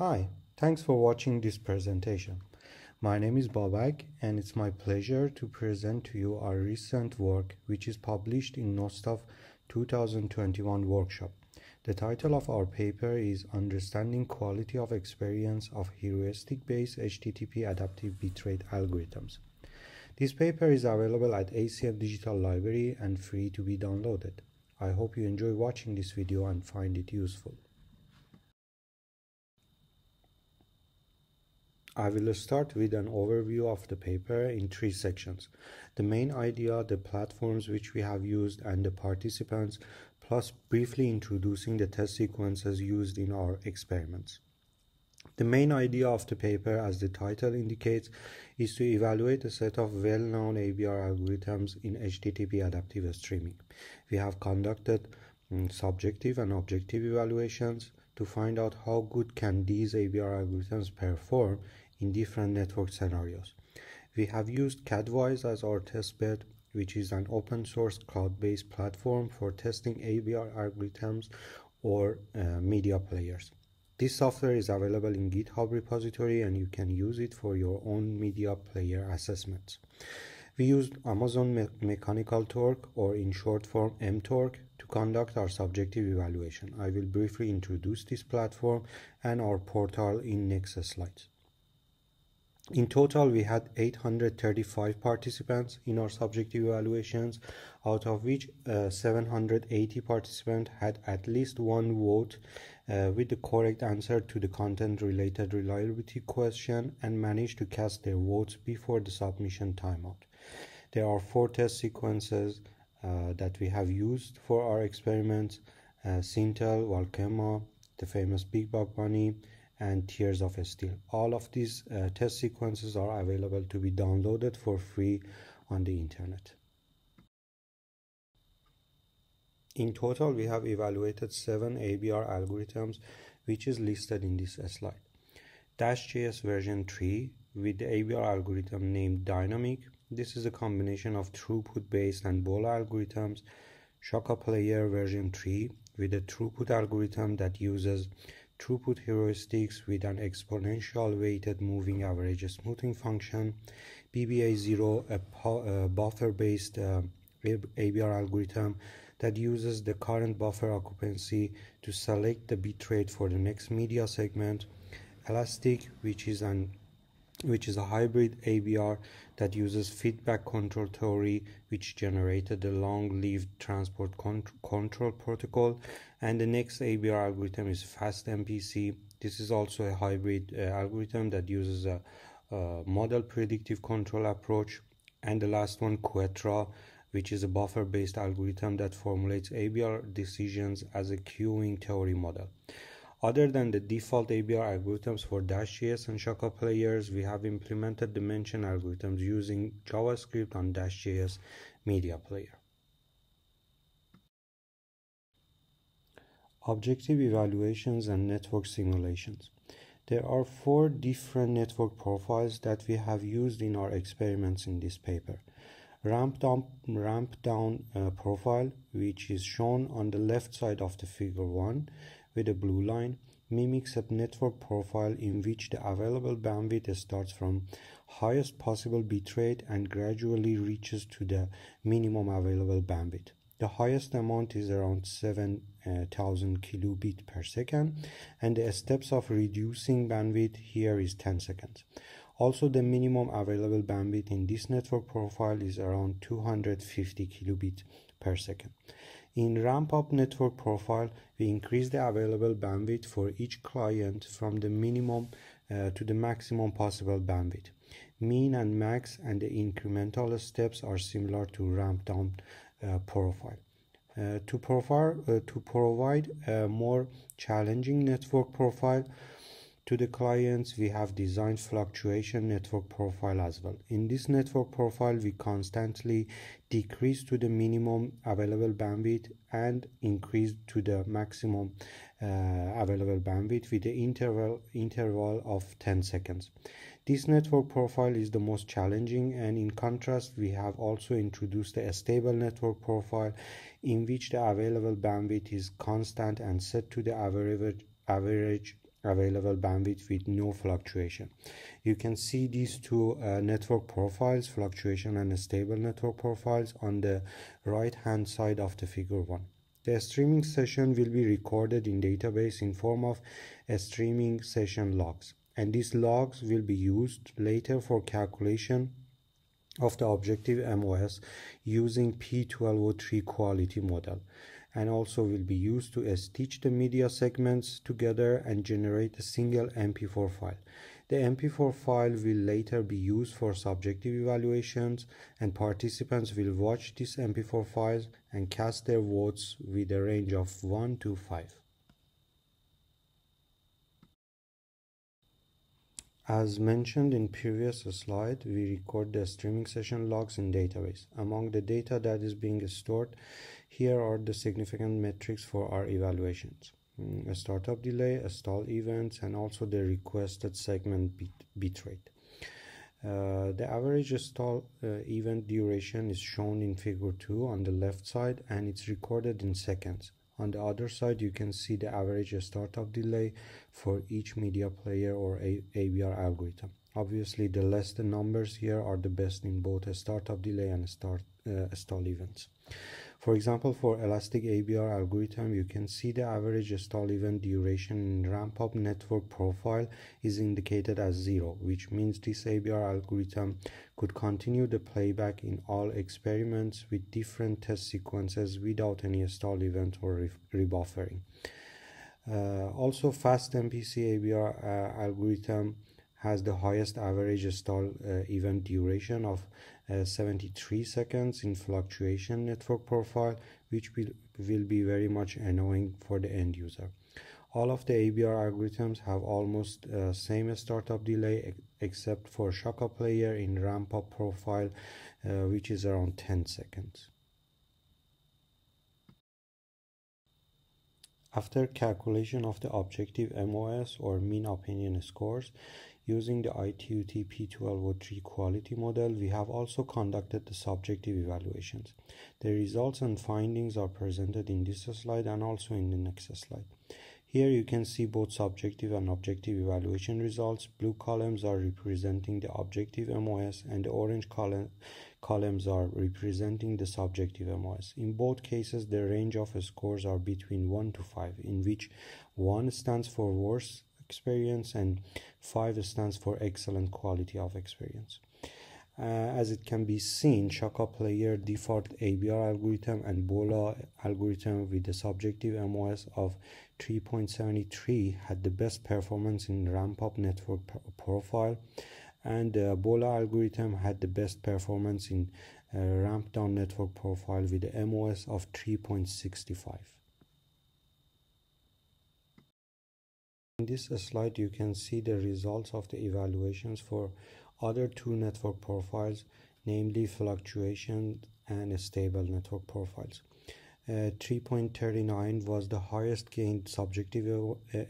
Hi, thanks for watching this presentation. My name is Babak and it's my pleasure to present to you our recent work which is published in Nostaf 2021 workshop. The title of our paper is Understanding Quality of Experience of Heuristic-based HTTP Adaptive Bitrate Algorithms. This paper is available at ACM Digital Library and free to be downloaded. I hope you enjoy watching this video and find it useful. I will start with an overview of the paper in three sections: the main idea, the platforms which we have used, and the participants, plus briefly introducing the test sequences used in our experiments. The main idea of the paper, as the title indicates, is to evaluate a set of well-known ABR algorithms in HTTP adaptive streaming. We have conducted subjective and objective evaluations to find out how good can these ABR algorithms perform in different network scenarios. We have used CADWise as our testbed, which is an open source cloud-based platform for testing ABR algorithms or media players. This software is available in GitHub repository and you can use it for your own media player assessments. We used Amazon Mechanical Turk, or in short form mTurk, to conduct our subjective evaluation. I will briefly introduce this platform and our portal in next slides. In total, we had 835 participants in our subjective evaluations, out of which 780 participants had at least one vote with the correct answer to the content-related reliability question and managed to cast their votes before the submission timeout. There are 4 test sequences that we have used for our experiments: Sintel, Volcama, the famous Big Bug Bunny, and Tears of Steel. All of these test sequences are available to be downloaded for free on the internet. In total, we have evaluated 7 ABR algorithms, which is listed in this slide. Dash.js version 3 with the ABR algorithm named Dynamic. This is a combination of throughput-based and BOLA algorithms. Shaka Player version 3 with a throughput algorithm that uses throughput heuristics with an exponential weighted moving average smoothing function. BBA0, a buffer-based ABR algorithm that uses the current buffer occupancy to select the bitrate for the next media segment. Elastic, which is a hybrid ABR that uses feedback control theory, which generated the long-lived transport control protocol. And the next ABR algorithm is FastMPC. This is also a hybrid algorithm that uses a model predictive control approach. And the last one, Quetra, which is a buffer-based algorithm that formulates ABR decisions as a queuing theory model. Other than the default ABR algorithms for Dash.js and Shaka players, we have implemented the mentioned algorithms using JavaScript on Dash.js media player. Objective evaluations and network simulations. There are 4 different network profiles that we have used in our experiments in this paper. Ramp down profile, which is shown on the left side of the figure 1 with a blue line, mimics a network profile in which the available bandwidth starts from highest possible bitrate and gradually reaches to the minimum available bandwidth. The highest amount is around 7,000 kilobit per second, and the steps of reducing bandwidth here is 10 seconds. Also, the minimum available bandwidth in this network profile is around 250 kilobit per second. In ramp-up network profile, we increase the available bandwidth for each client from the minimum to the maximum possible bandwidth. Mean and max and the incremental steps are similar to ramp-down profile. To provide a more challenging network profile to the clients, we have designed fluctuation network profile as well. In this network profile, we constantly decrease to the minimum available bandwidth and increase to the maximum available bandwidth with the interval of 10 seconds. This network profile is the most challenging, and in contrast, we have also introduced a stable network profile in which the available bandwidth is constant and set to the average available bandwidth with no fluctuation. You can see these two network profiles, fluctuation and stable network profiles, on the right hand side of the figure 1. The streaming session will be recorded in database in form of streaming session logs, and these logs will be used later for calculation of the objective MOS using P1203 quality model, and also will be used to stitch the media segments together and generate a single MP4 file. The MP4 file will later be used for subjective evaluations, and participants will watch these MP4 files and cast their votes with a range of 1 to 5. As mentioned in previous slide, we record the streaming session logs in database. Among the data that is being stored, here are the significant metrics for our evaluations. A startup delay, a stall events, and also the requested segment bitrate. The average stall event duration is shown in figure 2 on the left side, and it's recorded in seconds. On the other side, you can see the average startup delay for each media player or ABR algorithm. Obviously, the less the numbers here are the best in both a startup delay and stall events. For example, for elastic ABR algorithm, you can see the average stall event duration in ramp-up network profile is indicated as 0, which means this ABR algorithm could continue the playback in all experiments with different test sequences without any stall event or rebuffering. Also, fast MPC ABR algorithm has the highest average stall event duration of 73 seconds in fluctuation network profile, which will be very much annoying for the end user. All of the ABR algorithms have almost same startup delay except for Shaka player in ramp-up profile, which is around 10 seconds. After calculation of the objective MOS or mean opinion scores, using the ITU-T P1203 quality model, we have also conducted the subjective evaluations. The results and findings are presented in this slide and also in the next slide. Here you can see both subjective and objective evaluation results. Blue columns are representing the objective MOS and the orange columns are representing the subjective MOS. In both cases, the range of scores are between 1 to 5, in which 1 stands for worst experience and 5 stands for excellent quality of experience. As it can be seen, Shaka player default ABR algorithm and Bola algorithm with the subjective MOS of 3.73 had the best performance in ramp-up network profile, and the Bola algorithm had the best performance in ramp-down network profile with the MOS of 3.65. In this slide, you can see the results of the evaluations for other two network profiles, namely fluctuation and stable network profiles. 3.39 was the highest gained subjective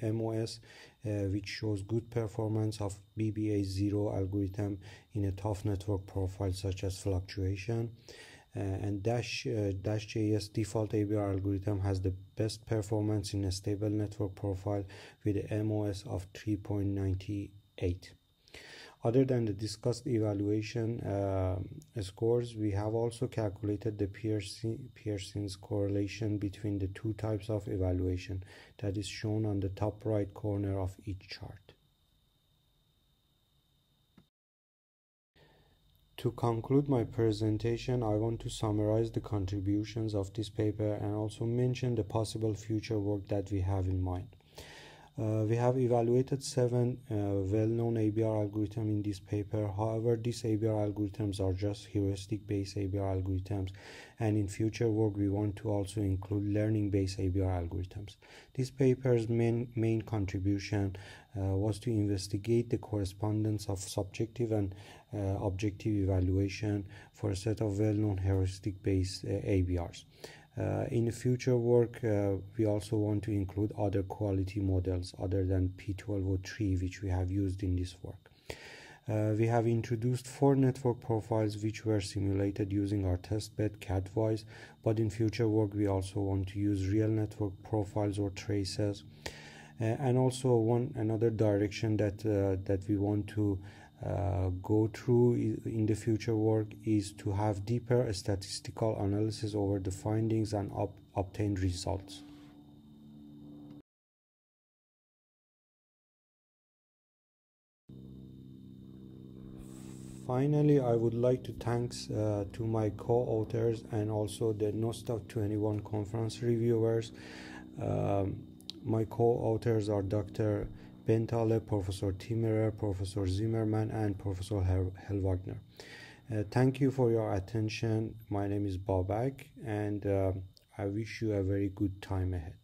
MOS, which shows good performance of BBA0 algorithm in a tough network profile such as fluctuation. And Dash.js default ABR algorithm has the best performance in a stable network profile with a MOS of 3.98. Other than the discussed evaluation scores, we have also calculated the Pearson's correlation between the two types of evaluation that is shown on the top right corner of each chart. To conclude my presentation, I want to summarize the contributions of this paper and also mention the possible future work that we have in mind. We have evaluated 7 well-known ABR algorithms in this paper. However, these ABR algorithms are just heuristic-based ABR algorithms, and in future work we want to also include learning-based ABR algorithms. This paper's main contribution was to investigate the correspondence of subjective and objective evaluation for a set of well-known heuristic-based ABRs. In the future work, we also want to include other quality models other than P1203, which we have used in this work. We have introduced 4 network profiles which were simulated using our testbed CADVise, but in future work we also want to use real network profiles or traces. And also another direction that we want to go through in the future work is to have deeper statistical analysis over the findings and obtained results. Finally, I would like to thank to my co-authors and also the Nostalgia 21 conference reviewers. My co-authors are Dr. Bentaleb, Professor Timmerer, Professor Zimmermann, and Professor Hellwagner. Thank you for your attention. My name is Babak, and I wish you a very good time ahead.